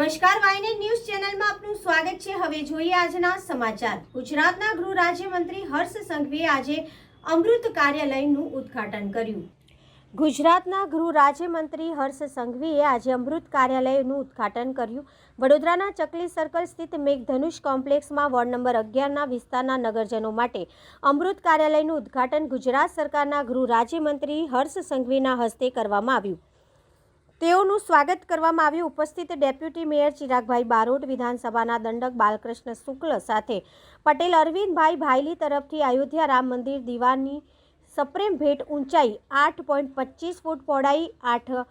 નમસ્કાર, વાયનેટ ન્યૂઝ ચેનલમાં આપનું સ્વાગત છે। હવે જોઈએ આજના સમાચાર। ગુજરાતના ગૃહ રાજ્યમંત્રી હર્ષ સંઘવીએ આજે અમૃત કાર્યાલયનું ઉદ્ઘાટન કર્યું। ગુજરાતના ગૃહ રાજ્યમંત્રી હર્ષ સંઘવીએ આજે અમૃત કાર્યાલયનું ઉદ્ઘાટન કર્યું। વડોદરાના ચકલી સર્કલ સ્થિત મેઘધનુષ કોમ્પ્લેક્સમાં વોર્ડ નંબર 11ના વિસ્તારના નગરજનો માટે અમૃત કાર્યાલયનું ઉદ્ઘાટન ગુજરાત સરકારના ગૃહ રાજ્યમંત્રી હર્ષ સંઘવીના હસ્તે કરવામાં આવ્યું। તેઓનું સ્વાગત કરવામાં આવ્યું। ઉપસ્થિત ડેપ્યુટી મેયર ચિરાગભાઈ બારોટ, વિધાનસભાના દંડક બાલકૃષ્ણ શુક્લ સાથે પટેલ અરવિંદભાઈ ભાઈલી તરફથી અયોધ્યા રામ મંદિર દીવાની સપ્રેમ ભેટ ઊંચાઈ 8.25 ફૂટ, પહોળાઈ 8,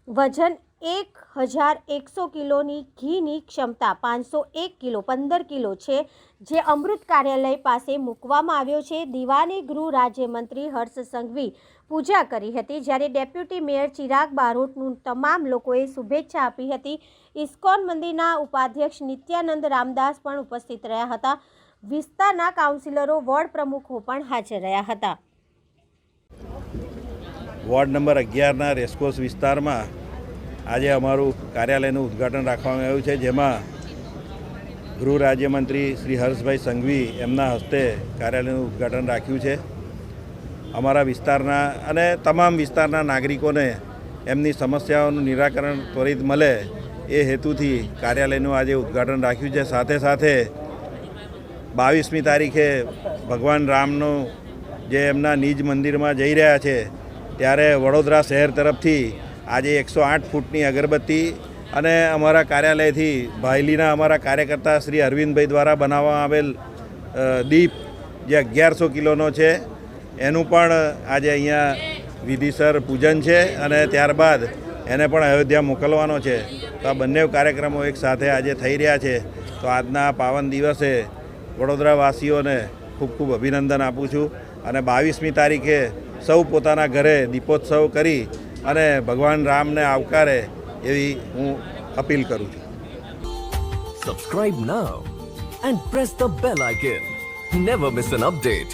વજન 1100 કિલોની, ઘીની ક્ષમતા 501 કિલો 15 કિલો છે, જે અમૃત કાર્યાલય પાસે મૂકવામાં આવ્યો છે। દીવાને ગૃહ રાજ્યમંત્રી હર્ષ સંઘવી પૂજા કરી હતી, જ્યારે ડેપ્યુટી મેયર ચિરાગ બારોટનું તમામ લોકોએ શુભેચ્છા આપી હતી। ઇસ્કોન મંદિરના ઉપાધ્યક્ષ નિત્યાનંદ રામદાસ પણ ઉપસ્થિત રહ્યા હતા। વિસ્તારના કાઉન્સિલરો, વોર્ડ પ્રમુખો પણ હાજર રહ્યા હતા। વોર્ડ નંબર 11ના રેસકોર્સ વિસ્તારમાં આજે અમારું કાર્યાલયનું ઉદ્ઘાટન રાખવામાં આવ્યું છે, જેમાં ગૃહ રાજ્યમંત્રી શ્રી હર્ષભાઈ સંઘવી એમના હસ્તે કાર્યાલયનું ઉદ્ઘાટન રાખ્યું છે। અમારા વિસ્તારના અને તમામ વિસ્તારના નાગરિકોને એમની સમસ્યાઓનું નિરાકરણ ત્વરિત મળે એ હેતુથી કાર્યાલયનું આજે ઉદ્ઘાટન રાખ્યું છે। સાથે સાથે 22મી તારીખે ભગવાન રામનું જે એમના નિજ મંદિરમાં જઈ રહ્યા છે, ત્યારે વડોદરા શહેર તરફથી આજે 108 ફૂટની અગરબત્તી અને અમારા કાર્યાલયથી ભાઈલીના અમારા કાર્યકર્તા શ્રી અરવિંદભાઈ દ્વારા બનાવવામાં આવેલ દીપ જે 1100 કિલોનો છે, એનું પણ આજે અહીંયા વિધિસર પૂજન છે અને ત્યારબાદ એને પણ અયોધ્યા મોકલવાનો છે। તો આ બંને કાર્યક્રમો એક સાથે આજે થઈ રહ્યા છે। તો આજના પાવન દિવસે વડોદરાવાસીઓને ખૂબ ખૂબ અભિનંદન આપું છું અને 22મી તારીખે સૌ પોતાના ઘરે દીપોત્સવ કરી અને ભગવાન રામને આવકારે એવી હું અપીલ કરું છું। Subscribe now and press the bell icon. Never miss an update.